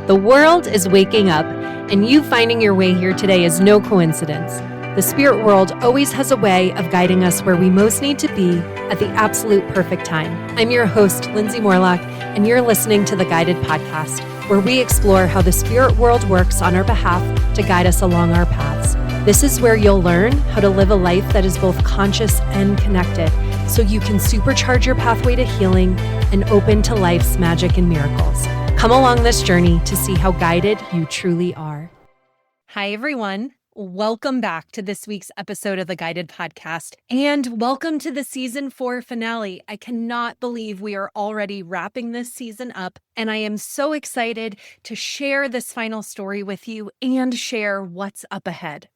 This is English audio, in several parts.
The world is waking up, and you finding your way here today is no coincidence. The spirit world always has a way of guiding us where we most need to be at the absolute perfect time. I'm your host, Lindsay Morlock, and you're listening to the Guided Podcast, where we explore how the spirit world works on our behalf to guide us along our paths. This is where you'll learn how to live a life that is both conscious and connected, so you can supercharge your pathway to healing and open to life's magic and miracles. Come along this journey to see how guided you truly are. Hi, everyone. Welcome back to this week's episode of the Guided Podcast, and welcome to the season 4 finale. I cannot believe we are already wrapping this season up, and I am so excited to share this final story with you and share what's up ahead.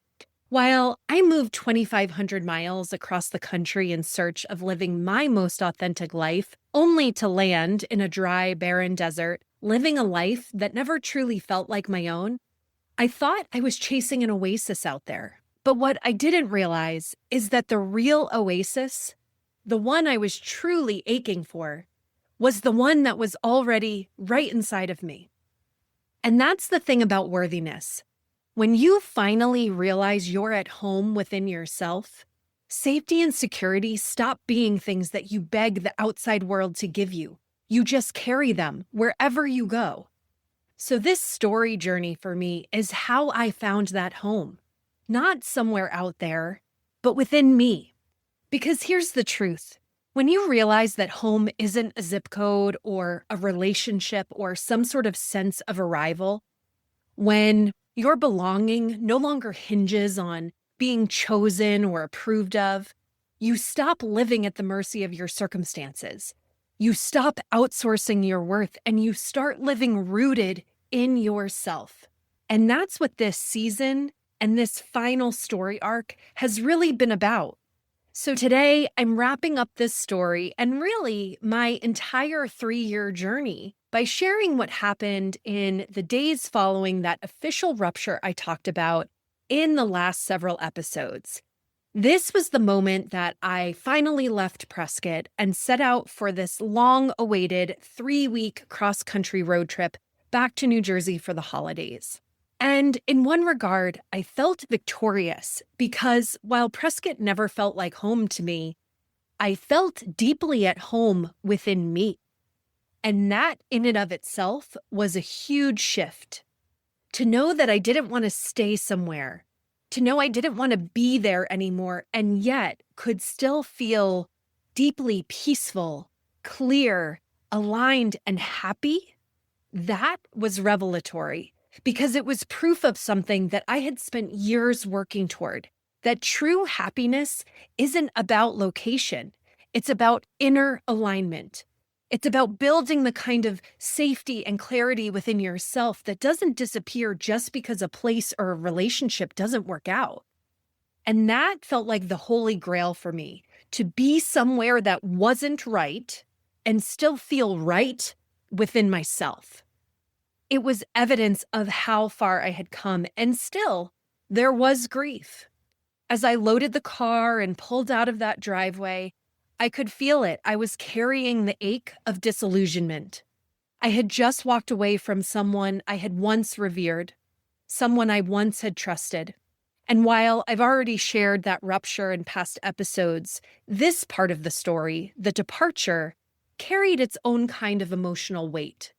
While I moved 2,500 miles across the country in search of living my most authentic life, only to land in a dry, barren desert, living a life that never truly felt like my own, I thought I was chasing an oasis out there. But what I didn't realize is that the real oasis, the one I was truly aching for, was the one that was already right inside of me. And that's the thing about worthiness. When you finally realize you're at home within yourself, safety and security stop being things that you beg the outside world to give you. You just carry them wherever you go. So this story journey for me is how I found that home. Not somewhere out there, but within me. Because here's the truth. When you realize that home isn't a zip code or a relationship or some sort of sense of arrival, when your belonging no longer hinges on being chosen or approved of, you stop living at the mercy of your circumstances. You stop outsourcing your worth and you start living rooted in yourself. And that's what this season and this final story arc has really been about. So today I'm wrapping up this story and really my entire 3-year journey by sharing what happened in the days following that official rupture I talked about in the last several episodes. This was the moment that I finally left Prescott and set out for this long-awaited 3-week cross-country road trip back to New Jersey for the holidays. And in one regard, I felt victorious because while Prescott never felt like home to me, I felt deeply at home within me. And that in and of itself was a huge shift. To know that I didn't want to stay somewhere, to know I didn't want to be there anymore, and yet could still feel deeply peaceful, clear, aligned, and happy, that was revelatory because it was proof of something that I had spent years working toward, that true happiness isn't about location. It's about inner alignment. It's about building the kind of safety and clarity within yourself that doesn't disappear just because a place or a relationship doesn't work out. And that felt like the holy grail for me, to be somewhere that wasn't right and still feel right within myself. It was evidence of how far I had come, and still, there was grief. As I loaded the car and pulled out of that driveway, I could feel it. I was carrying the ache of disillusionment. I had just walked away from someone I had once revered, someone I once had trusted. And while I've already shared that rupture in past episodes, this part of the story, the departure, carried its own kind of emotional weight.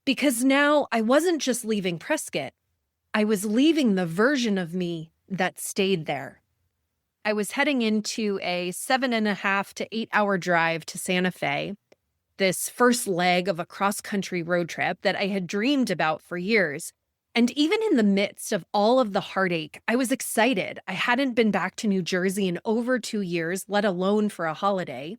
Because now I wasn't just leaving Prescott, I was leaving the version of me that stayed there. I was heading into a 7.5 to 8 hour drive to Santa Fe, this first leg of a cross-country road trip that I had dreamed about for years. And even in the midst of all of the heartache, I was excited. I hadn't been back to New Jersey in over 2 years, let alone for a holiday.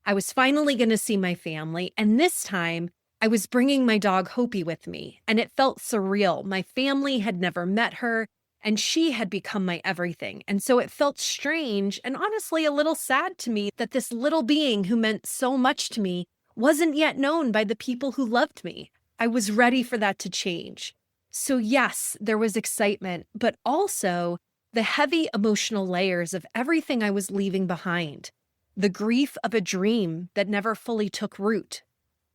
I was finally going to see my family, and this time I was bringing my dog Hopi with me, and it felt surreal. My family had never met her, and she had become my everything. And so it felt strange and honestly a little sad to me that this little being who meant so much to me wasn't yet known by the people who loved me. I was ready for that to change. So yes, there was excitement, but also the heavy emotional layers of everything I was leaving behind. The grief of a dream that never fully took root.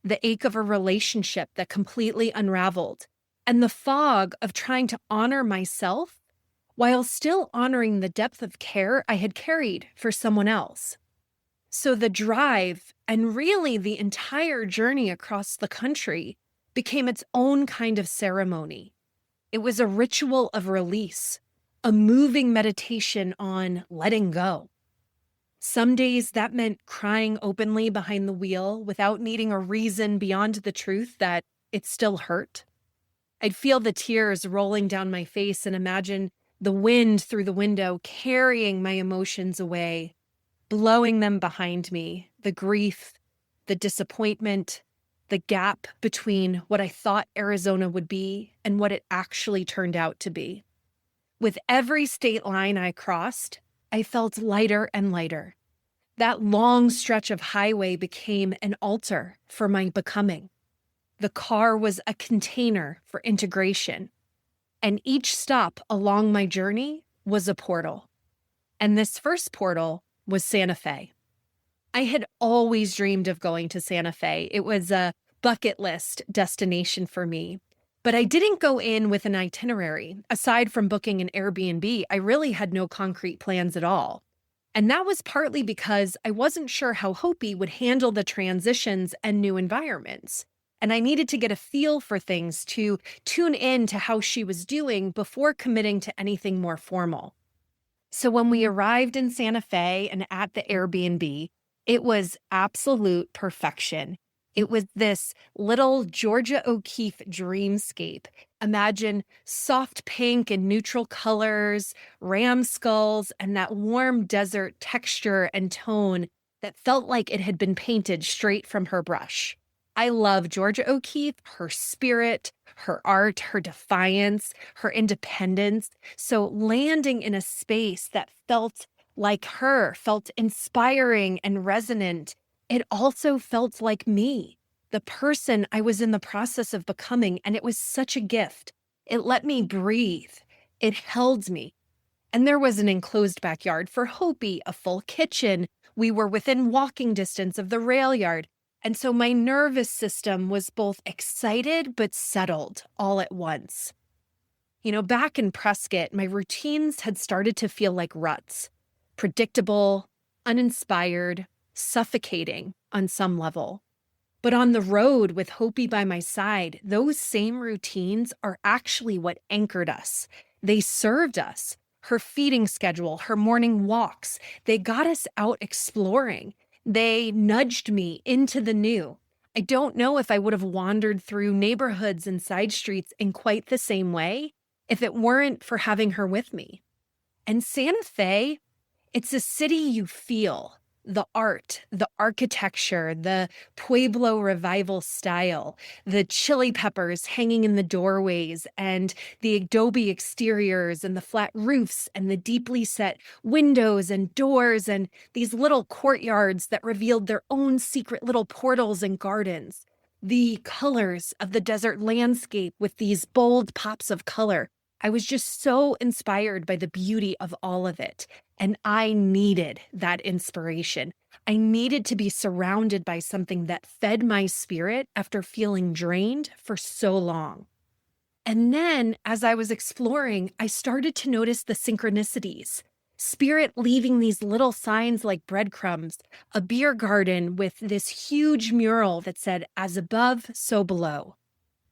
The ache of a relationship that completely unraveled. and the fog of trying to honor myself while still honoring the depth of care I had carried for someone else. So the drive, and really the entire journey across the country, became its own kind of ceremony. It was a ritual of release, a moving meditation on letting go. Some days that meant crying openly behind the wheel without needing a reason beyond the truth that it still hurt. I'd feel the tears rolling down my face and imagine the wind through the window carrying my emotions away, blowing them behind me, the grief, the disappointment, the gap between what I thought Arizona would be and what it actually turned out to be. With every state line I crossed, I felt lighter and lighter. That long stretch of highway became an altar for my becoming. The car was a container for integration, and each stop along my journey was a portal. And this first portal was Santa Fe. I had always dreamed of going to Santa Fe. It was a bucket list destination for me. But I didn't go in with an itinerary. Aside from booking an Airbnb, I really had no concrete plans at all. And that was partly because I wasn't sure how Hopi would handle the transitions and new environments. And I needed to get a feel for things to tune in to how she was doing before committing to anything more formal. So when we arrived in Santa Fe and at the Airbnb, it was absolute perfection. It was this little Georgia O'Keeffe dreamscape. Imagine soft pink and neutral colors, ram skulls, and that warm desert texture and tone that felt like it had been painted straight from her brush. I love Georgia O'Keeffe, her spirit, her art, her defiance, her independence. So landing in a space that felt like her, felt inspiring and resonant, it also felt like me, the person I was in the process of becoming, and it was such a gift. It let me breathe. It held me. And there was an enclosed backyard for Hopi, a full kitchen. We were within walking distance of the rail yard. And so my nervous system was both excited but settled all at once. Back in Prescott, my routines had started to feel like ruts, predictable, uninspired, suffocating on some level. But on the road with Hopi by my side, those same routines are actually what anchored us. They served us. Her feeding schedule, her morning walks, they got us out exploring. They nudged me into the new. I don't know if I would have wandered through neighborhoods and side streets in quite the same way if it weren't for having her with me. And Santa Fe, it's a city you feel. The art, the architecture, the Pueblo revival style, the chili peppers hanging in the doorways, and the adobe exteriors, and the flat roofs, and the deeply set windows and doors, and these little courtyards that revealed their own secret little portals and gardens. The colors of the desert landscape with these bold pops of color. I was just so inspired by the beauty of all of it. And I needed that inspiration. I needed to be surrounded by something that fed my spirit after feeling drained for so long. And then, as I was exploring, I started to notice the synchronicities. Spirit leaving these little signs like breadcrumbs, a beer garden with this huge mural that said, "As above, so below."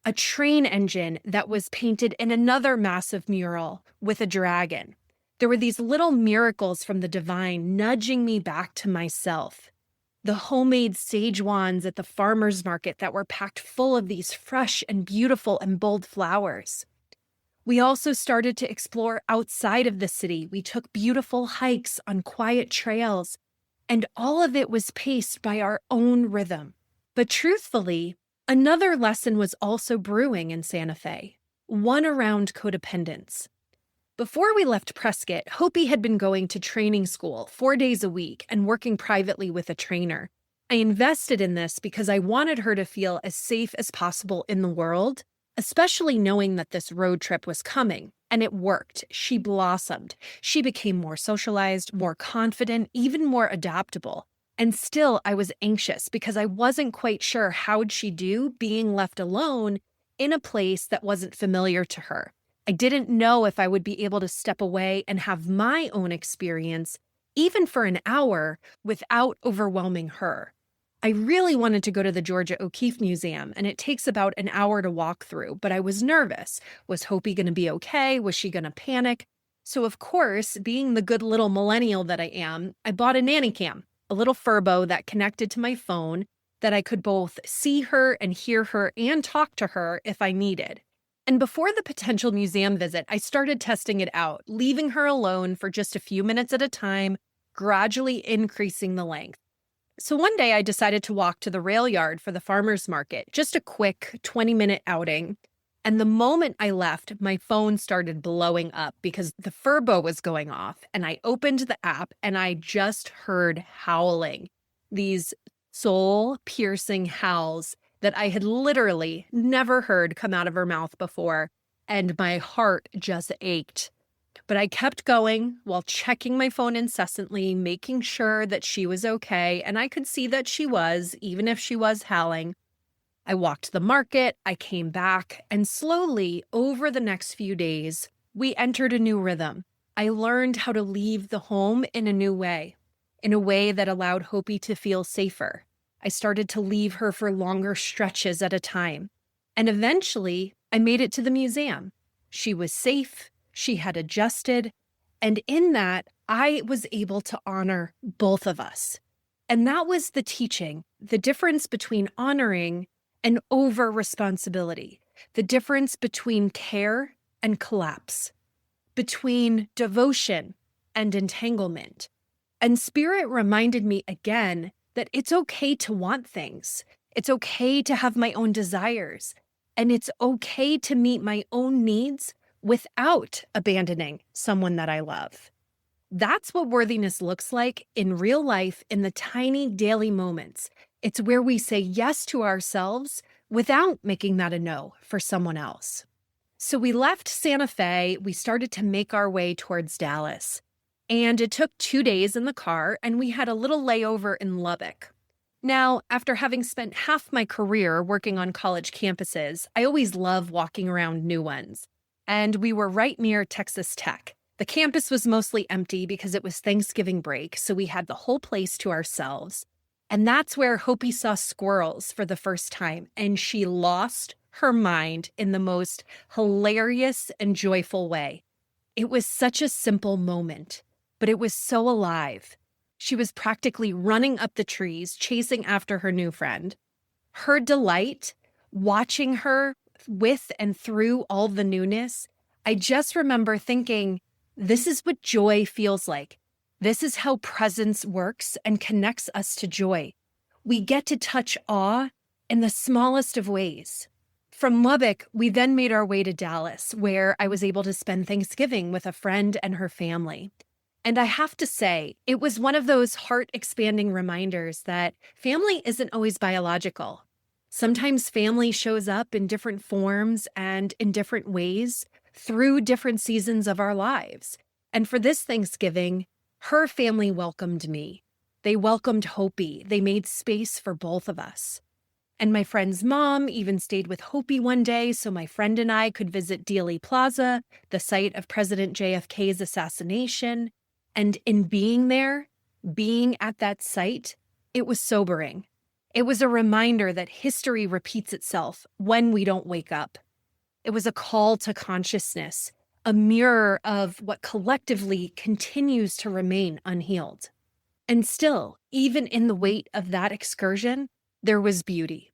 A train engine that was painted in another massive mural with a dragon. There were these little miracles from the divine nudging me back to myself. The homemade sage wands at the farmer's market that were packed full of these fresh and beautiful and bold flowers. We also started to explore outside of the city. We took beautiful hikes on quiet trails, and all of it was paced by our own rhythm. But truthfully, another lesson was also brewing in Santa Fe, one around codependence. Before we left Prescott, Hopi had been going to training school 4 days a week and working privately with a trainer. I invested in this because I wanted her to feel as safe as possible in the world, especially knowing that this road trip was coming. And it worked. She blossomed. She became more socialized, more confident, even more adaptable. And still, I was anxious because I wasn't quite sure how'd she do being left alone in a place that wasn't familiar to her. I didn't know if I would be able to step away and have my own experience, even for an hour, without overwhelming her. I really wanted to go to the Georgia O'Keeffe Museum, and it takes about an hour to walk through, but I was nervous. Was Hopi going to be okay? Was she going to panic? So, of course, being the good little millennial that I am, I bought a nanny cam, a little furbo that connected to my phone that I could both see her and hear her and talk to her if I needed. And before the potential museum visit, I started testing it out, leaving her alone for just a few minutes at a time, gradually increasing the length. So one day I decided to walk to the rail yard for the farmer's market, just a quick 20-minute outing. And the moment I left, my phone started blowing up because the furbo was going off. And I opened the app and I just heard howling. These soul-piercing howls that I had literally never heard come out of her mouth before. And my heart just ached. But I kept going while checking my phone incessantly, making sure that she was okay. And I could see that she was, even if she was howling. I walked to the market, I came back, and slowly, over the next few days, we entered a new rhythm. I learned how to leave the home in a new way, in a way that allowed Hopi to feel safer. I started to leave her for longer stretches at a time. And eventually, I made it to the museum. She was safe, she had adjusted, and in that, I was able to honor both of us. And that was the teaching, the difference between honoring and over-responsibility, the difference between care and collapse, between devotion and entanglement. And Spirit reminded me again that it's okay to want things. It's okay to have my own desires. And it's okay to meet my own needs without abandoning someone that I love. That's what worthiness looks like in real life in the tiny daily moments. It's where we say yes to ourselves without making that a no for someone else. So we left Santa Fe, we started to make our way towards Dallas. And it took 2 days in the car, and we had a little layover in Lubbock. Now, after having spent half my career working on college campuses, I always love walking around new ones. And we were right near Texas Tech. The campus was mostly empty because it was Thanksgiving break, so we had the whole place to ourselves. And that's where Hopi saw squirrels for the first time, and she lost her mind in the most hilarious and joyful way. It was such a simple moment, but it was so alive. She was practically running up the trees, chasing after her new friend. Her delight, watching her with and through all the newness, I just remember thinking, this is what joy feels like. This is how presence works and connects us to joy. We get to touch awe in the smallest of ways. From Lubbock, we then made our way to Dallas, where I was able to spend Thanksgiving with a friend and her family. And I have to say, it was one of those heart-expanding reminders that family isn't always biological. Sometimes family shows up in different forms and in different ways through different seasons of our lives. And for this Thanksgiving, her family welcomed me. They welcomed Hopi. They made space for both of us. And my friend's mom even stayed with Hopi one day so my friend and I could visit Dealey Plaza, the site of President JFK's assassination. And in being there, being at that site, it was sobering. It was a reminder that history repeats itself when we don't wake up. It was a call to consciousness, a mirror of what collectively continues to remain unhealed. And still, even in the weight of that excursion, there was beauty.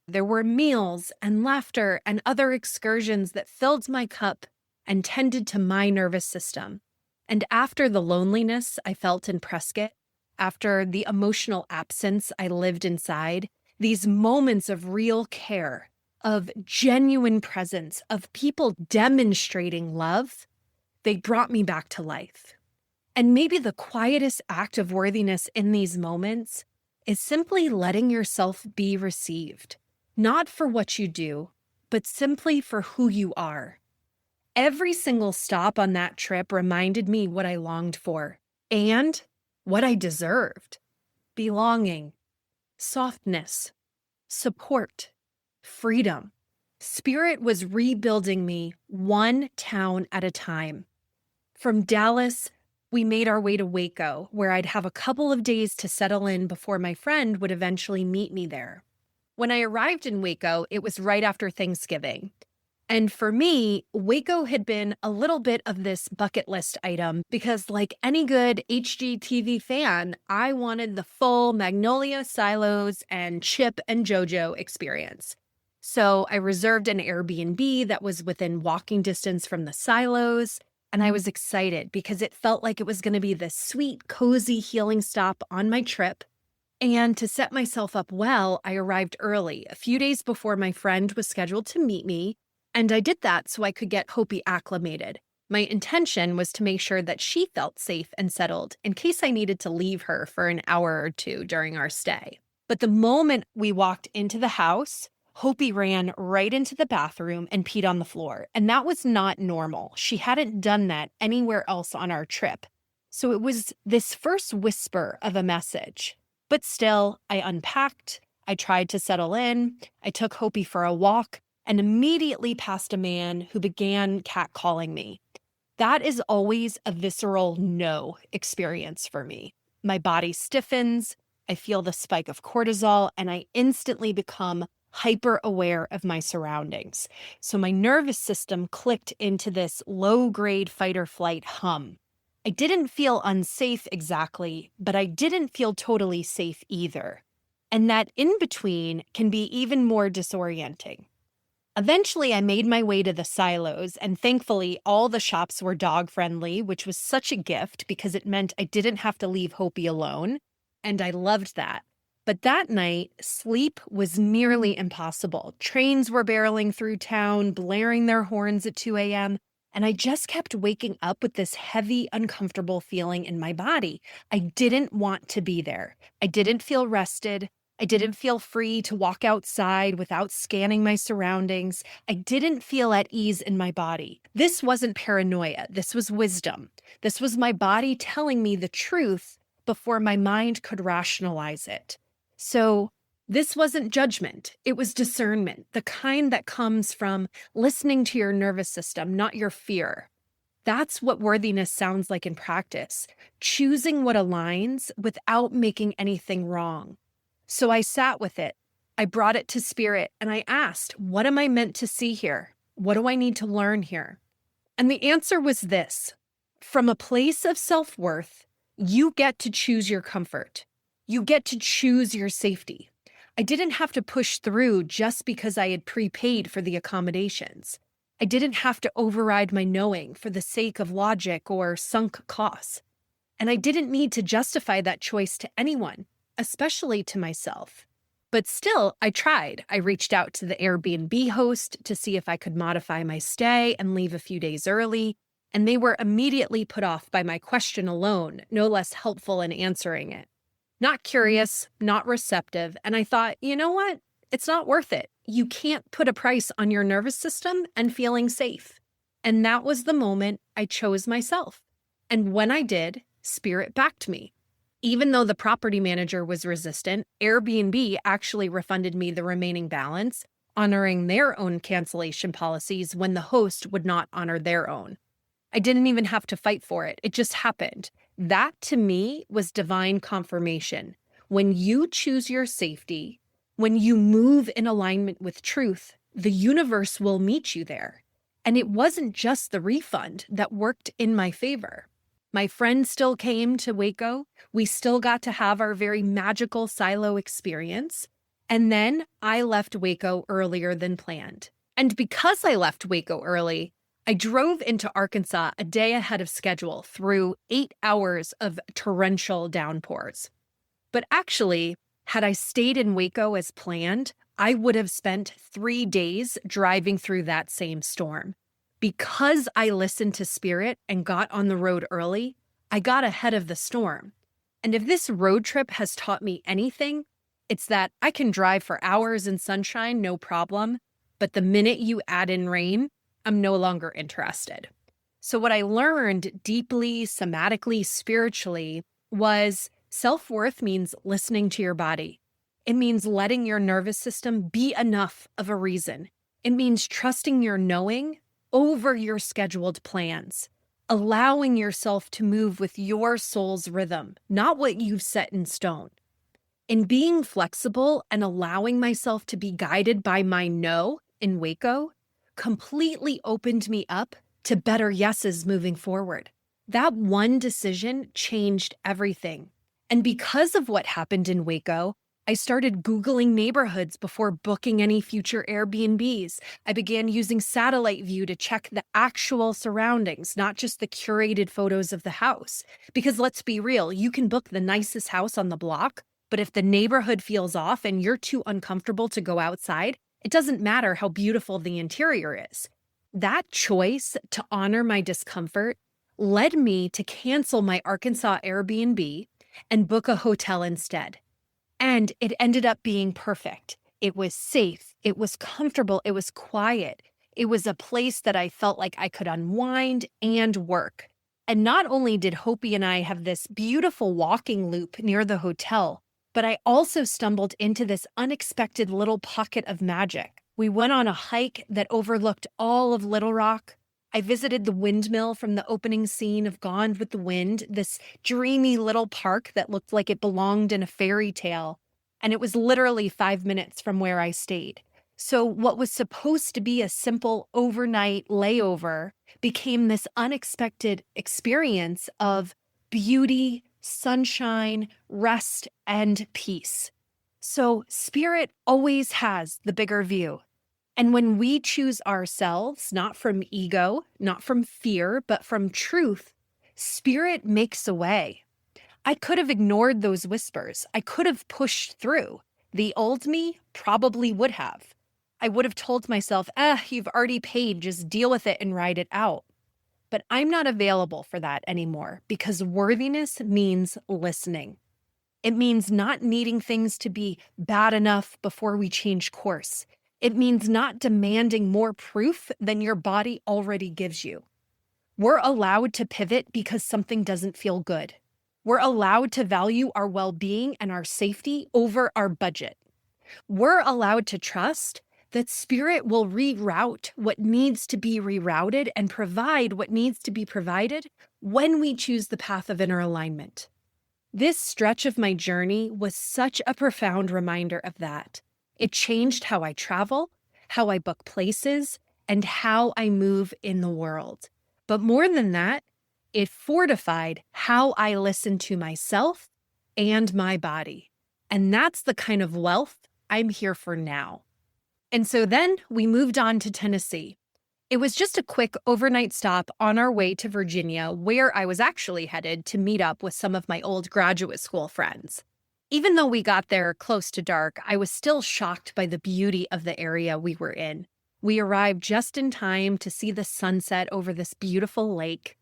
There were meals and laughter and other excursions that filled my cup and tended to my nervous system. And after the loneliness I felt in Prescott, after the emotional absence I lived inside, these moments of real care, of genuine presence, of people demonstrating love, they brought me back to life. And maybe the quietest act of worthiness in these moments is simply letting yourself be received, not for what you do, but simply for who you are. Every single stop on that trip reminded me what I longed for and what I deserved: belonging, softness, support, freedom, Spirit was rebuilding me one town at a time. From Dallas, we made our way to Waco, where I'd have a couple of days to settle in before my friend would eventually meet me there. When I arrived in Waco, it was right after Thanksgiving. And for me, Waco had been a little bit of this bucket list item because, like any good HGTV fan, I wanted the full Magnolia, Silos, and Chip and JoJo experience. So I reserved an Airbnb that was within walking distance from the Silos, and I was excited because it felt like it was going to be this sweet, cozy healing stop on my trip. And to set myself up well, I arrived early, a few days before my friend was scheduled to meet me. And I did that so I could get Hopi acclimated. My intention was to make sure that she felt safe and settled in case I needed to leave her for an hour or two during our stay. But the moment we walked into the house, Hopi ran right into the bathroom and peed on the floor. And that was not normal. She hadn't done that anywhere else on our trip. So it was this first whisper of a message. But still, I unpacked. I tried to settle in. I took Hopi for a walk and immediately passed a man who began catcalling me. That is always a visceral no experience for me. My body stiffens, I feel the spike of cortisol, and I instantly become hyper aware of my surroundings. So my nervous system clicked into this low-grade fight or flight hum. I didn't feel unsafe exactly, but I didn't feel totally safe either. And that in-between can be even more disorienting. Eventually, I made my way to the Silos, and thankfully, all the shops were dog-friendly, which was such a gift because it meant I didn't have to leave Hopi alone, and I loved that. But that night, sleep was nearly impossible. Trains were barreling through town, blaring their horns at 2 a.m., and I just kept waking up with this heavy, uncomfortable feeling in my body. I didn't want to be there. I didn't feel rested. I didn't feel free to walk outside without scanning my surroundings. I didn't feel at ease in my body. This wasn't paranoia. This was wisdom. This was my body telling me the truth before my mind could rationalize it. So this wasn't judgment. It was discernment, the kind that comes from listening to your nervous system, not your fear. That's what worthiness sounds like in practice, choosing what aligns without making anything wrong. So I sat with it. I brought it to spirit and I asked, what am I meant to see here? What do I need to learn here? And the answer was this: from a place of self-worth, you get to choose your comfort. You get to choose your safety. I didn't have to push through just because I had prepaid for the accommodations. I didn't have to override my knowing for the sake of logic or sunk costs. And I didn't need to justify that choice to anyone, especially to myself. But still, I tried. I reached out to the Airbnb host to see if I could modify my stay and leave a few days early, and they were immediately put off by my question alone, no less helpful in answering it. Not curious, not receptive, and I thought, you know what? It's not worth it. You can't put a price on your nervous system and feeling safe. And that was the moment I chose myself. And when I did, spirit backed me. Even though the property manager was resistant, Airbnb actually refunded me the remaining balance, honoring their own cancellation policies when the host would not honor their own. I didn't even have to fight for it. It just happened. That, to me, was divine confirmation. When you choose your safety, when you move in alignment with truth, the universe will meet you there. And it wasn't just the refund that worked in my favor. My friend still came to Waco. We still got to have our very magical silo experience. And then I left Waco earlier than planned. And because I left Waco early, I drove into Arkansas a day ahead of schedule through 8 hours of torrential downpours. But actually, had I stayed in Waco as planned, I would have spent 3 days driving through that same storm. Because I listened to spirit and got on the road early, I got ahead of the storm. And if this road trip has taught me anything, it's that I can drive for hours in sunshine, no problem. But the minute you add in rain, I'm no longer interested. So what I learned deeply, somatically, spiritually was self-worth means listening to your body. It means letting your nervous system be enough of a reason. It means trusting your knowing over your scheduled plans, allowing yourself to move with your soul's rhythm, not what you've set in stone. In being flexible and allowing myself to be guided by my no in Waco completely opened me up to better yeses moving forward. That one decision changed everything. And because of what happened in Waco, I started Googling neighborhoods before booking any future Airbnbs. I began using satellite view to check the actual surroundings, not just the curated photos of the house. Because let's be real, you can book the nicest house on the block, but if the neighborhood feels off and you're too uncomfortable to go outside, it doesn't matter how beautiful the interior is. That choice to honor my discomfort led me to cancel my Arkansas Airbnb and book a hotel instead. And it ended up being perfect. It was safe, it was comfortable, it was quiet. It was a place that I felt like I could unwind and work. And not only did Hopi and I have this beautiful walking loop near the hotel, but I also stumbled into this unexpected little pocket of magic. We went on a hike that overlooked all of Little Rock. I visited the windmill from the opening scene of Gone with the Wind, this dreamy little park that looked like it belonged in a fairy tale. And it was literally 5 minutes from where I stayed. So what was supposed to be a simple overnight layover became this unexpected experience of beauty, sunshine, rest, and peace. So spirit always has the bigger view. And when we choose ourselves, not from ego, not from fear, but from truth, spirit makes a way. I could have ignored those whispers. I could have pushed through. The old me probably would have. I would have told myself, you've already paid, just deal with it and ride it out. But I'm not available for that anymore because worthiness means listening. It means not needing things to be bad enough before we change course. It means not demanding more proof than your body already gives you. We're allowed to pivot because something doesn't feel good. We're allowed to value our well-being and our safety over our budget. We're allowed to trust that spirit will reroute what needs to be rerouted and provide what needs to be provided when we choose the path of inner alignment. This stretch of my journey was such a profound reminder of that. It changed how I travel, how I book places, and how I move in the world. But more than that, it fortified how I listen to myself and my body. And that's the kind of wealth I'm here for now. And so then we moved on to Tennessee. It was just a quick overnight stop on our way to Virginia, where I was actually headed to meet up with some of my old graduate school friends. Even though we got there close to dark, I was still shocked by the beauty of the area we were in. We arrived just in time to see the sunset over this beautiful lake.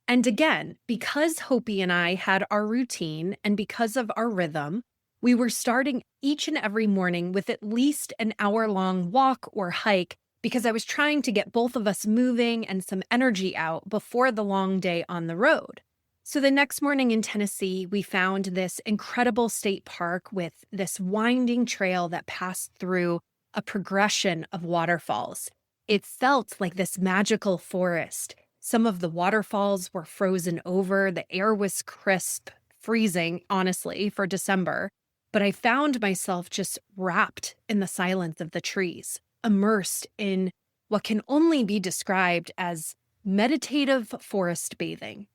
And again, because Hopi and I had our routine and because of our rhythm, we were starting each and every morning with at least an hour-long walk or hike because I was trying to get both of us moving and some energy out before the long day on the road. So the next morning in Tennessee, we found this incredible state park with this winding trail that passed through a progression of waterfalls. It felt like this magical forest. Some of the waterfalls were frozen over. The air was crisp, freezing, honestly, for December. But I found myself just wrapped in the silence of the trees, immersed in what can only be described as meditative forest bathing.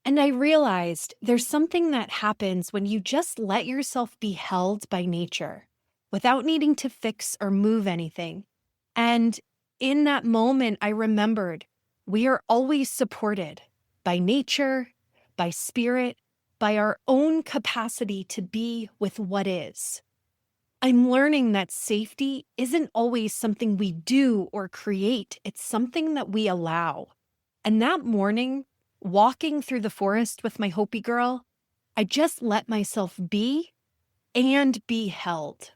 And I realized there's something that happens when you just let yourself be held by nature without needing to fix or move anything. And in that moment, I remembered we are always supported by nature, by spirit, by our own capacity to be with what is. I'm learning that safety isn't always something we do or create. It's something that we allow. And that morning, walking through the forest with my Hopi girl, I just let myself be and be held.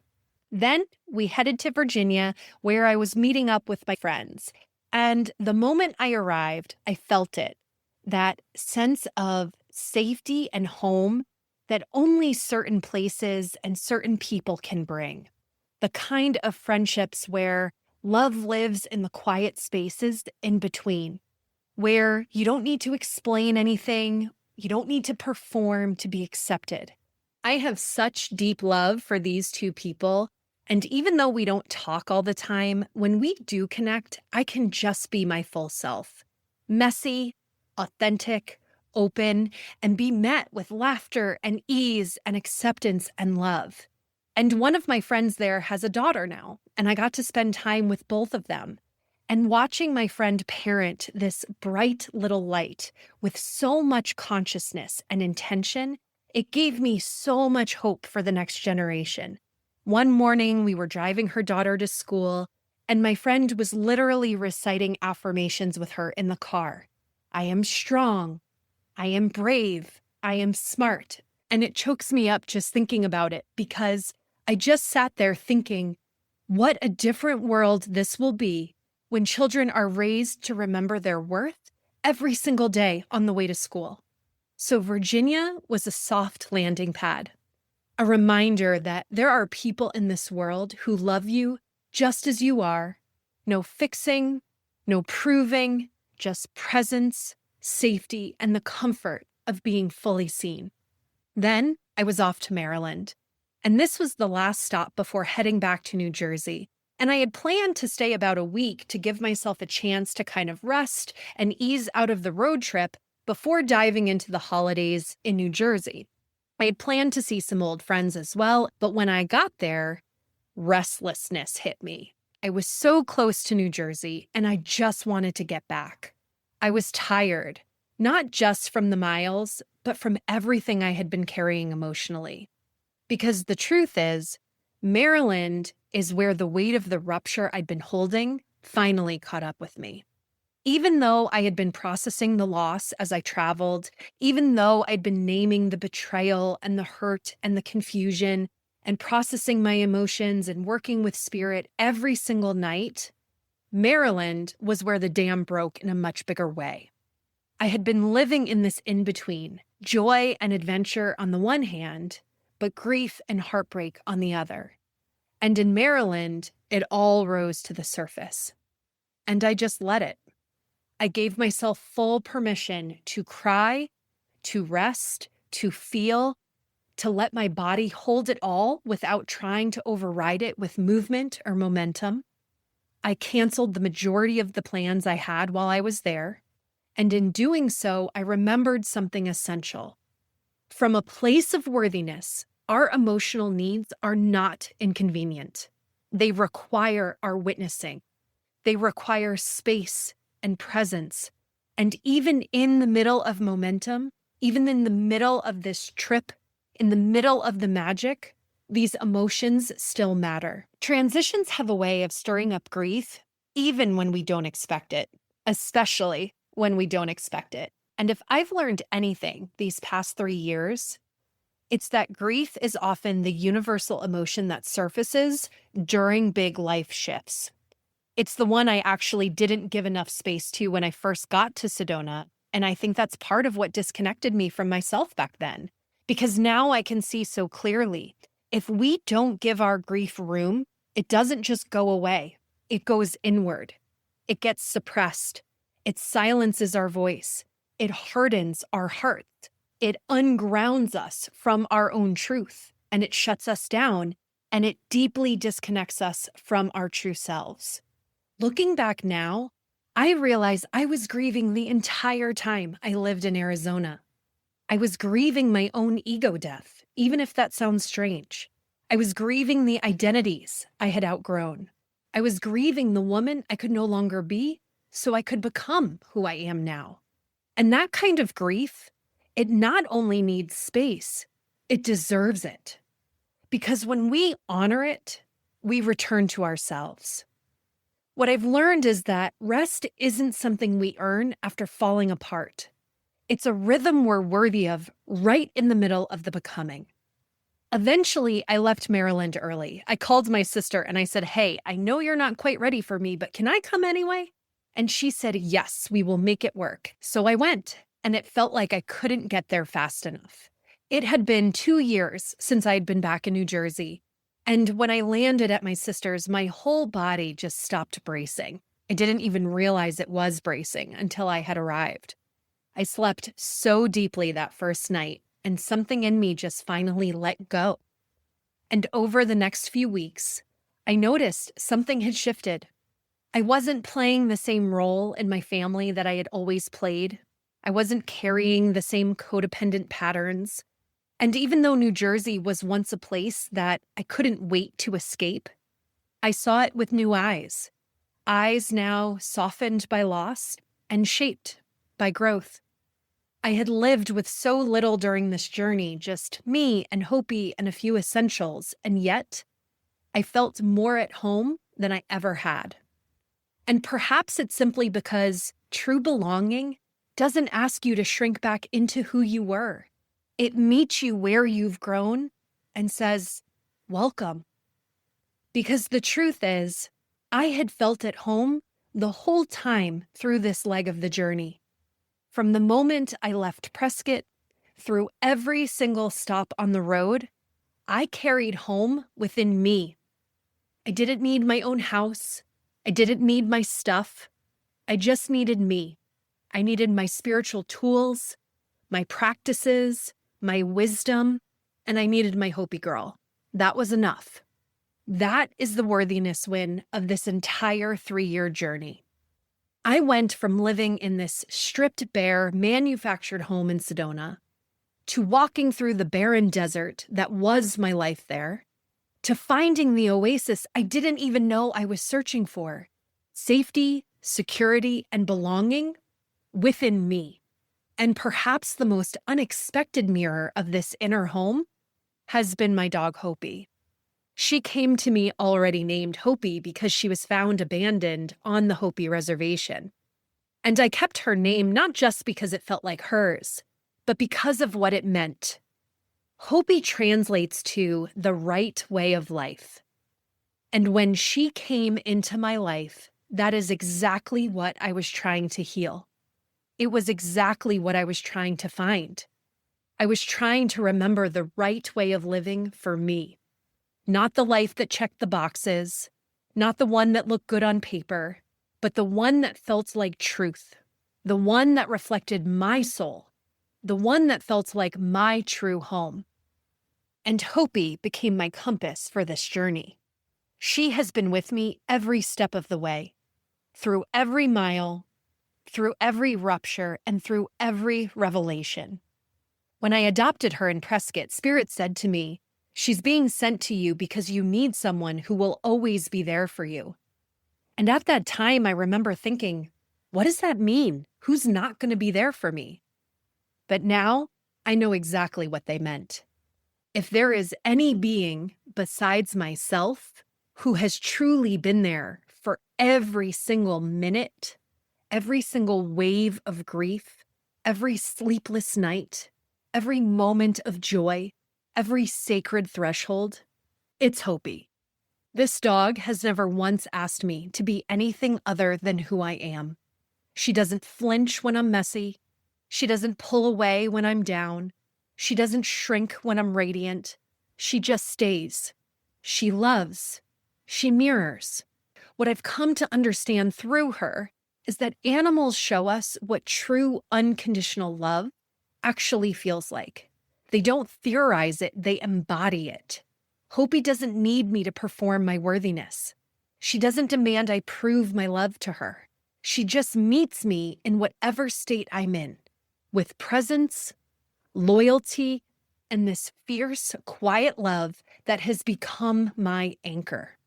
Then we headed to Virginia, where I was meeting up with my friends. And the moment I arrived, I felt it, that sense of safety and home that only certain places and certain people can bring. The kind of friendships where Love lives in the quiet spaces in between, where you don't need to explain anything, you don't need to perform to be accepted. I have such deep love for these two people, and even though we don't talk all the time, when we do connect, I can just be my full self. Messy, authentic, open, and be met with laughter and ease and acceptance and love. And one of my friends there has a daughter now, and I got to spend time with both of them. And watching my friend parent this bright little light with so much consciousness and intention, it gave me so much hope for the next generation. One morning, we were driving her daughter to school, and my friend was literally reciting affirmations with her in the car. I am strong. I am brave. I am smart. And it chokes me up just thinking about it because I just sat there thinking, what a different world this will be when children are raised to remember their worth every single day on the way to school. So Virginia was a soft landing pad, a reminder that there are people in this world who love you just as you are. No fixing, no proving, just presence, safety, and the comfort of being fully seen. Then I was off to Maryland, and this was the last stop before heading back to New Jersey. And I had planned to stay about a week to give myself a chance to kind of rest and ease out of the road trip before diving into the holidays in New Jersey. I had planned to see some old friends as well, but when I got there, restlessness hit me. I was so close to New Jersey, and I just wanted to get back. I was tired, not just from the miles, but from everything I had been carrying emotionally. Because the truth is, Maryland is where the weight of the rupture I'd been holding finally caught up with me. Even though I had been processing the loss as I traveled, even though I'd been naming the betrayal and the hurt and the confusion and processing my emotions and working with spirit every single night, Maryland was where the dam broke in a much bigger way. I had been living in this in-between, joy and adventure on the one hand, but grief and heartbreak on the other. And in Maryland, it all rose to the surface. And I just let it. I gave myself full permission to cry, to rest, to feel, to let my body hold it all without trying to override it with movement or momentum. I canceled the majority of the plans I had while I was there. And in doing so, I remembered something essential. From a place of worthiness, our emotional needs are not inconvenient. They require our witnessing. They require space and presence. And even in the middle of momentum, even in the middle of this trip, in the middle of the magic, these emotions still matter. Transitions have a way of stirring up grief, even when we don't expect it, especially when we don't expect it. And if I've learned anything these past 3 years, it's that grief is often the universal emotion that surfaces during big life shifts. It's the one I actually didn't give enough space to when I first got to Sedona, and I think that's part of what disconnected me from myself back then. Because now I can see so clearly, if we don't give our grief room, it doesn't just go away. It goes inward. It gets suppressed. It silences our voice. It hardens our hearts. It ungrounds us from our own truth, and it shuts us down, and it deeply disconnects us from our true selves. Looking back now, I realize I was grieving the entire time I lived in Arizona. I was grieving my own ego death, even if that sounds strange. I was grieving the identities I had outgrown. I was grieving the woman I could no longer be, so I could become who I am now. And that kind of grief, it not only needs space, it deserves it. Because when we honor it, we return to ourselves. What I've learned is that rest isn't something we earn after falling apart. It's a rhythm we're worthy of right in the middle of the becoming. Eventually, I left Maryland early. I called my sister and I said, "Hey, I know you're not quite ready for me, but can I come anyway?" And she said, "Yes, we will make it work." So I went, and it felt like I couldn't get there fast enough. It had been 2 years since I had been back in New Jersey, And when I landed at my sister's, my whole body just stopped bracing. I didn't even realize it was bracing until I had arrived. I slept so deeply that first night, and something in me just finally let go. And over the next few weeks, I noticed something had shifted. I wasn't playing the same role in my family that I had always played. I wasn't carrying the same codependent patterns. And even though New Jersey was once a place that I couldn't wait to escape, I saw it with new eyes. Eyes now softened by loss and shaped by growth. I had lived with so little during this journey, just me and Hopi and a few essentials, and yet I felt more at home than I ever had. And perhaps it's simply because true belonging doesn't ask you to shrink back into who you were. It meets you where you've grown and says, welcome. Because the truth is, I had felt at home the whole time through this leg of the journey. From the moment I left Prescott, through every single stop on the road, I carried home within me. I didn't need my own house. I didn't need my stuff. I just needed me. I needed my spiritual tools, my practices, my wisdom, and I needed my Hopi girl. That was enough. That is the worthiness win of this entire 3-year journey. I went from living in this stripped bare, manufactured home in Sedona to walking through the barren desert that was my life there, to finding the oasis I didn't even know I was searching for, safety, security, and belonging within me. And perhaps the most unexpected mirror of this inner home has been my dog Hopi. She came to me already named Hopi because she was found abandoned on the Hopi reservation. And I kept her name not just because it felt like hers, but because of what it meant. Hopi translates to the right way of life. And when she came into my life, that is exactly what I was trying to heal. It was exactly what I was trying to find. I was trying to remember the right way of living for me. Not the life that checked the boxes, not the one that looked good on paper, but the one that felt like truth, the one that reflected my soul, the one that felt like my true home. And Hopi became my compass for this journey. She has been with me every step of the way, through every mile, through every rupture, and through every revelation. When I adopted her in Prescott, Spirit said to me, "She's being sent to you because you need someone who will always be there for you." And at that time, I remember thinking, what does that mean? Who's not going to be there for me? But now I know exactly what they meant. If there is any being besides myself who has truly been there for every single minute, every single wave of grief, every sleepless night, every moment of joy, every sacred threshold, it's Hopi. This dog has never once asked me to be anything other than who I am. She doesn't flinch when I'm messy. She doesn't pull away when I'm down. She doesn't shrink when I'm radiant. She just stays. She loves. She mirrors. What I've come to understand through her is that animals show us what true unconditional love actually feels like. They don't theorize it, they embody it. Hopi doesn't need me to perform my worthiness. She doesn't demand I prove my love to her. She just meets me in whatever state I'm in, with presence, loyalty, and this fierce, quiet love that has become my anchor.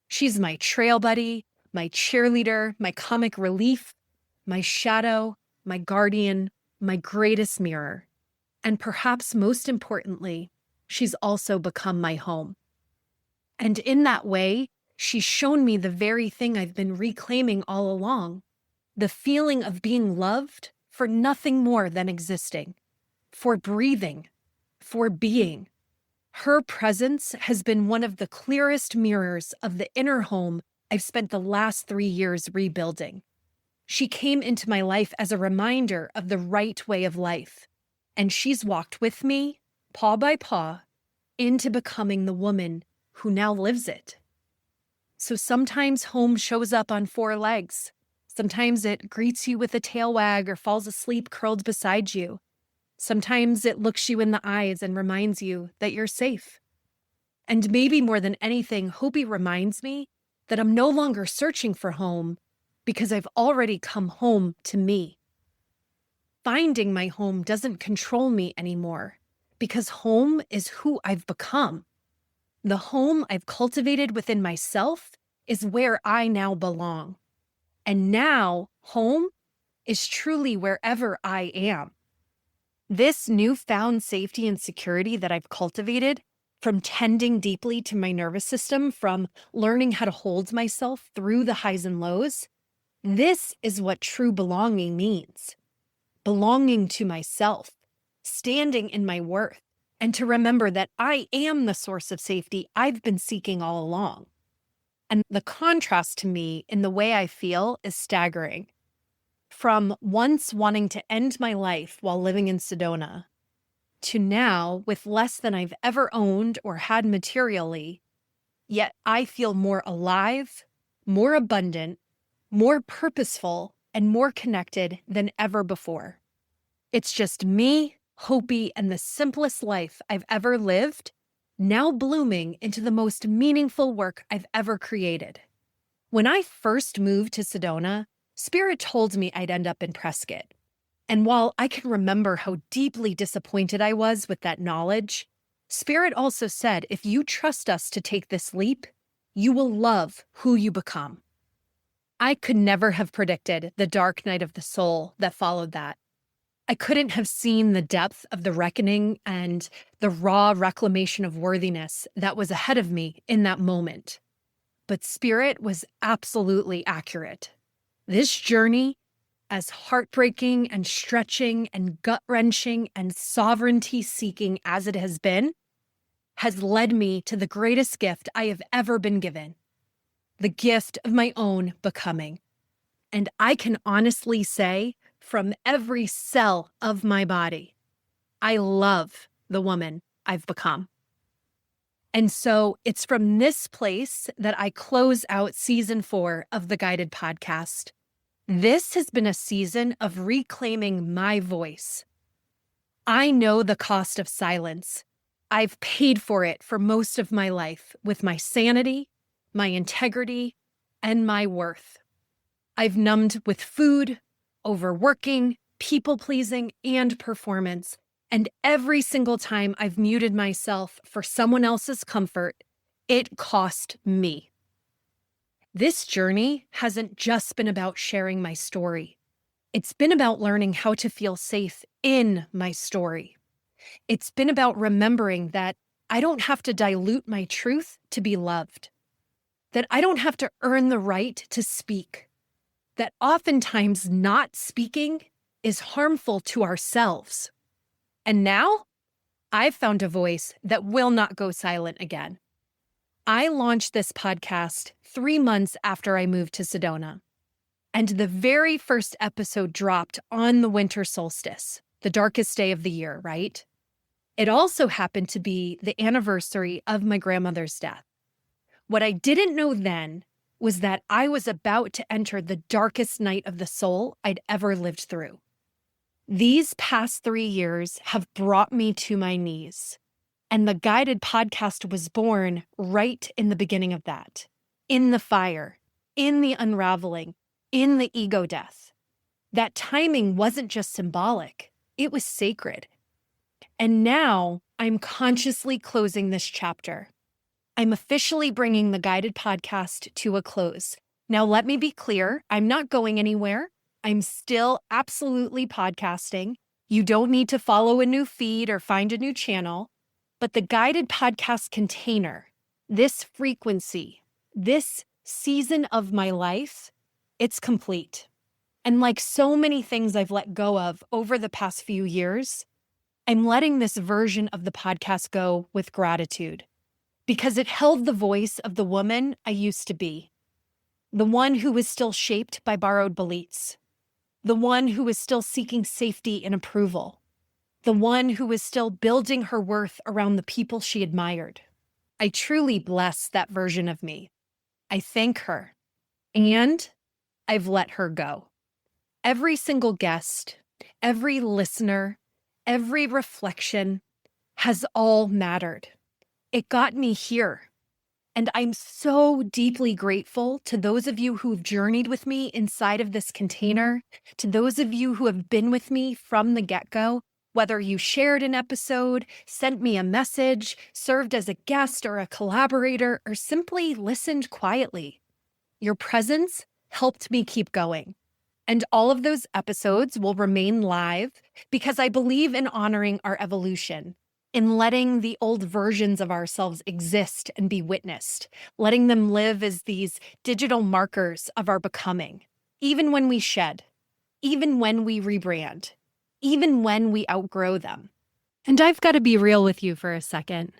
She's my trail buddy, my cheerleader, my comic relief, my shadow, my guardian, my greatest mirror. And perhaps most importantly, she's also become my home. And in that way, she's shown me the very thing I've been reclaiming all along, the feeling of being loved for nothing more than existing, for breathing, for being. Her presence has been one of the clearest mirrors of the inner home I've spent the last 3 years rebuilding. She came into my life as a reminder of the right way of life, and she's walked with me, paw by paw, into becoming the woman who now lives it. So sometimes home shows up on four legs. Sometimes it greets you with a tail wag or falls asleep curled beside you. Sometimes it looks you in the eyes and reminds you that you're safe. And maybe more than anything, Hopi reminds me that I'm no longer searching for home because I've already come home to me. Finding my home doesn't control me anymore because home is who I've become. The home I've cultivated within myself is where I now belong. And now home is truly wherever I am. This newfound safety and security that I've cultivated from tending deeply to my nervous system, from learning how to hold myself through the highs and lows, this is what true belonging means. Belonging to myself, standing in my worth, and to remember that I am the source of safety I've been seeking all along. And the contrast to me in the way I feel is staggering. From once wanting to end my life while living in Sedona, to now with less than I've ever owned or had materially, yet I feel more alive, more abundant, more purposeful, and more connected than ever before. It's just me, Hopi, and the simplest life I've ever lived, now blooming into the most meaningful work I've ever created. When I first moved to Sedona, Spirit told me I'd end up in Prescott. And while I can remember how deeply disappointed I was with that knowledge, Spirit also said, if you trust us to take this leap, you will love who you become. I could never have predicted the dark night of the soul that followed that. I couldn't have seen the depth of the reckoning and the raw reclamation of worthiness that was ahead of me in that moment. But Spirit was absolutely accurate. This journey, as heartbreaking and stretching and gut-wrenching and sovereignty-seeking as it has led me to the greatest gift I have ever been given, the gift of my own becoming. And I can honestly say, from every cell of my body, I love the woman I've become. And so it's from this place that I close out season 4 of the Guided Podcast. This has been a season of reclaiming my voice. I know the cost of silence. I've paid for it for most of my life with my sanity, my integrity, and my worth. I've numbed with food, overworking, people-pleasing, and performance. And every single time I've muted myself for someone else's comfort, it cost me. This journey hasn't just been about sharing my story. It's been about learning how to feel safe in my story. It's been about remembering that I don't have to dilute my truth to be loved, that I don't have to earn the right to speak, that oftentimes not speaking is harmful to ourselves. And now I've found a voice that will not go silent again. I launched this podcast 3 months after I moved to Sedona, and the very first episode dropped on the winter solstice, the darkest day of the year, right? It also happened to be the anniversary of my grandmother's death. What I didn't know then was that I was about to enter the darkest night of the soul I'd ever lived through. These past 3 years have brought me to my knees, and the Guided Podcast was born right in the beginning of that, in the fire, in the unraveling, in the ego death. That timing wasn't just symbolic, it was sacred. And now I'm consciously closing this chapter. I'm officially bringing the Guided Podcast to a close. Now, let me be clear, I'm not going anywhere. I'm still absolutely podcasting. You don't need to follow a new feed or find a new channel. But the Guided Podcast container, this frequency, this season of my life, it's complete. And like so many things I've let go of over the past few years, I'm letting this version of the podcast go with gratitude because it held the voice of the woman I used to be, the one who was still shaped by borrowed beliefs, the one who was still seeking safety and approval, the one who was still building her worth around the people she admired. I truly bless that version of me. I thank her, and I've let her go. Every single guest, every listener, every reflection has all mattered. It got me here. And I'm so deeply grateful to those of you who've journeyed with me inside of this container, to those of you who have been with me from the get-go, whether you shared an episode, sent me a message, served as a guest or a collaborator, or simply listened quietly. Your presence helped me keep going. And all of those episodes will remain live because I believe in honoring our evolution, in letting the old versions of ourselves exist and be witnessed, letting them live as these digital markers of our becoming, even when we shed, even when we rebrand, even when we outgrow them. And I've got to be real with you for a second.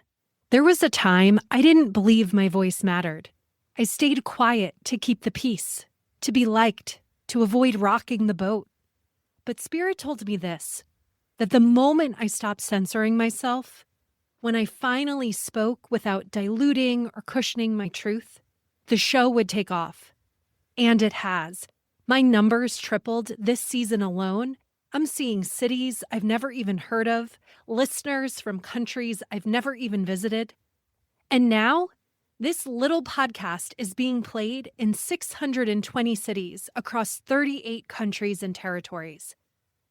There was a time I didn't believe my voice mattered. I stayed quiet to keep the peace, to be liked, to avoid rocking the boat. But Spirit told me this, that the moment I stopped censoring myself, when I finally spoke without diluting or cushioning my truth, the show would take off. And it has. My numbers tripled this season alone. I'm seeing cities I've never even heard of, listeners from countries I've never even visited. And now, this little podcast is being played in 620 cities across 38 countries and territories.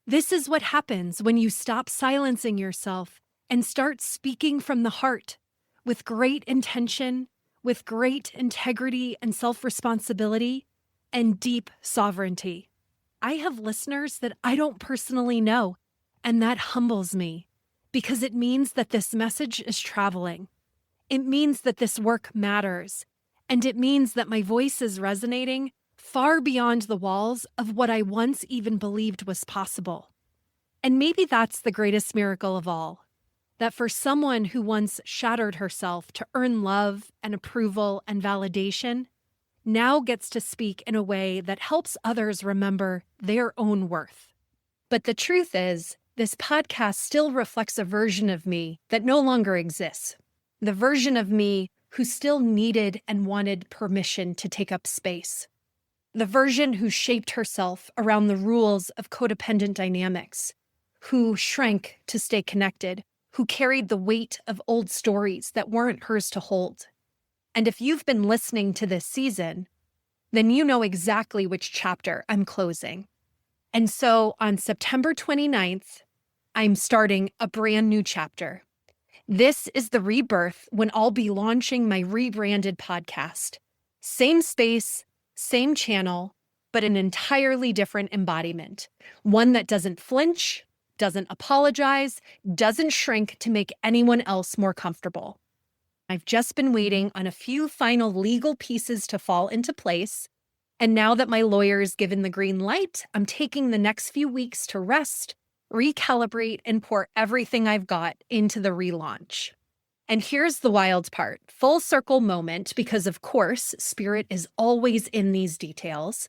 This is what happens when you stop silencing yourself and start speaking from the heart with great intention, with great integrity and self-responsibility, and deep sovereignty. I have listeners that I don't personally know, and that humbles me because it means that this message is traveling. It means that this work matters, and it means that my voice is resonating far beyond the walls of what I once even believed was possible. And maybe that's the greatest miracle of all, that for someone who once shattered herself to earn love and approval and validation, now gets to speak in a way that helps others remember their own worth. But the truth is, this podcast still reflects a version of me that no longer exists. The version of me who still needed and wanted permission to take up space. The version who shaped herself around the rules of codependent dynamics, who shrank to stay connected, who carried the weight of old stories that weren't hers to hold. And if you've been listening to this season, then you know exactly which chapter I'm closing. And so on September 29th, I'm starting a brand new chapter. This is the rebirth when I'll be launching my rebranded podcast. Same space, same channel, but an entirely different embodiment. One that doesn't flinch, doesn't apologize, doesn't shrink to make anyone else more comfortable. I've just been waiting on a few final legal pieces to fall into place. And now that my lawyer's given the green light, I'm taking the next few weeks to rest, recalibrate, and pour everything I've got into the relaunch. And here's the wild part, full circle moment, because of course, Spirit is always in these details.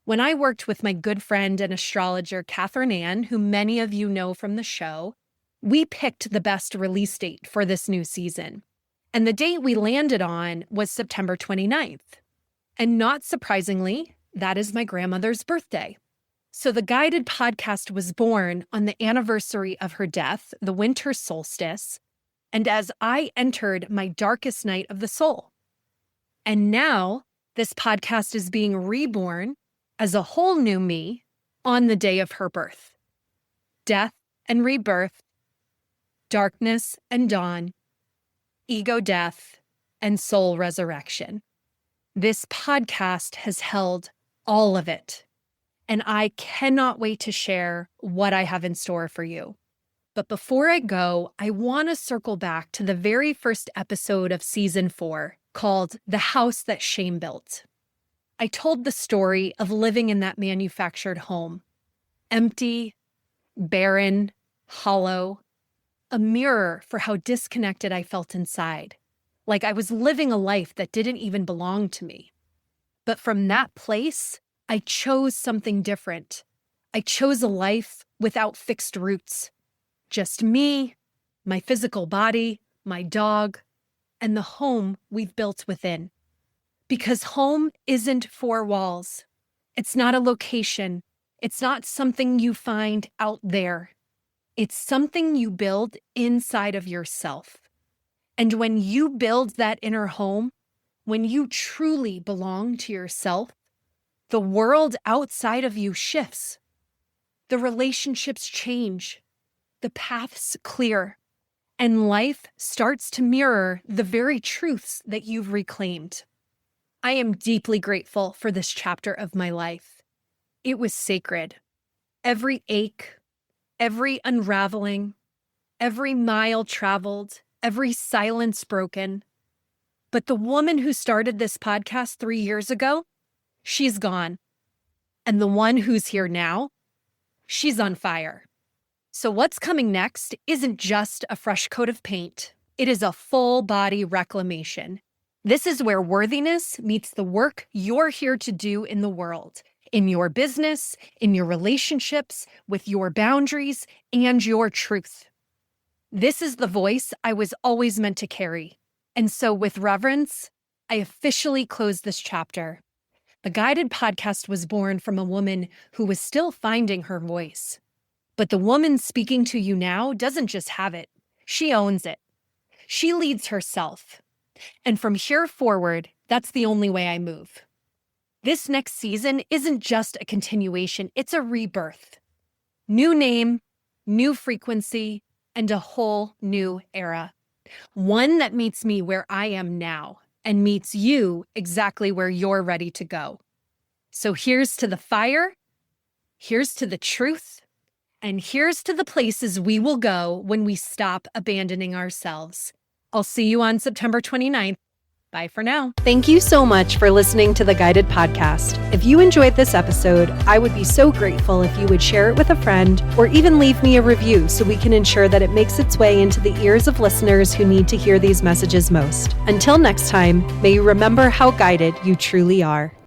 When I worked with my good friend and astrologer, Catherine Ann, who many of you know from the show, we picked the best release date for this new season. And the date we landed on was September 29th. And not surprisingly, that is my grandmother's birthday. So the guided podcast was born on the anniversary of her death, the winter solstice, and as I entered my darkest night of the soul. And now this podcast is being reborn as a whole new me on the day of her birth. Death and rebirth, darkness and dawn, ego death, and soul resurrection. This podcast has held all of it, and I cannot wait to share what I have in store for you. But before I go, I want to circle back to the very first episode of season 4 called The House That Shame Built. I told the story of living in that manufactured home, empty, barren, hollow, a mirror for how disconnected I felt inside, like I was living a life that didn't even belong to me. But from that place, I chose something different. I chose a life without fixed roots. Just me, my physical body, my dog, and the home we've built within. Because home isn't four walls. It's not a location. It's not something you find out there. It's something you build inside of yourself. And when you build that inner home, when you truly belong to yourself, the world outside of you shifts. The relationships change. The paths clear. And life starts to mirror the very truths that you've reclaimed. I am deeply grateful for this chapter of my life. It was sacred. Every ache, every unraveling, every mile traveled, every silence broken. But the woman who started this podcast 3 years ago, she's gone. And the one who's here now, she's on fire. So what's coming next isn't just a fresh coat of paint. It is a full body reclamation. This is where worthiness meets the work you're here to do in the world, in your business, in your relationships, with your boundaries, and your truth. This is the voice I was always meant to carry. And so with reverence, I officially close this chapter. The Guided Podcast was born from a woman who was still finding her voice. But the woman speaking to you now doesn't just have it. She owns it. She leads herself. And from here forward, that's the only way I move. This next season isn't just a continuation, it's a rebirth. New name, new frequency, and a whole new era. One that meets me where I am now and meets you exactly where you're ready to go. So here's to the fire, here's to the truth, and here's to the places we will go when we stop abandoning ourselves. I'll see you on September 29th. Bye for now. Thank you so much for listening to the Guided Podcast. If you enjoyed this episode, I would be so grateful if you would share it with a friend or even leave me a review so we can ensure that it makes its way into the ears of listeners who need to hear these messages most. Until next time, may you remember how guided you truly are.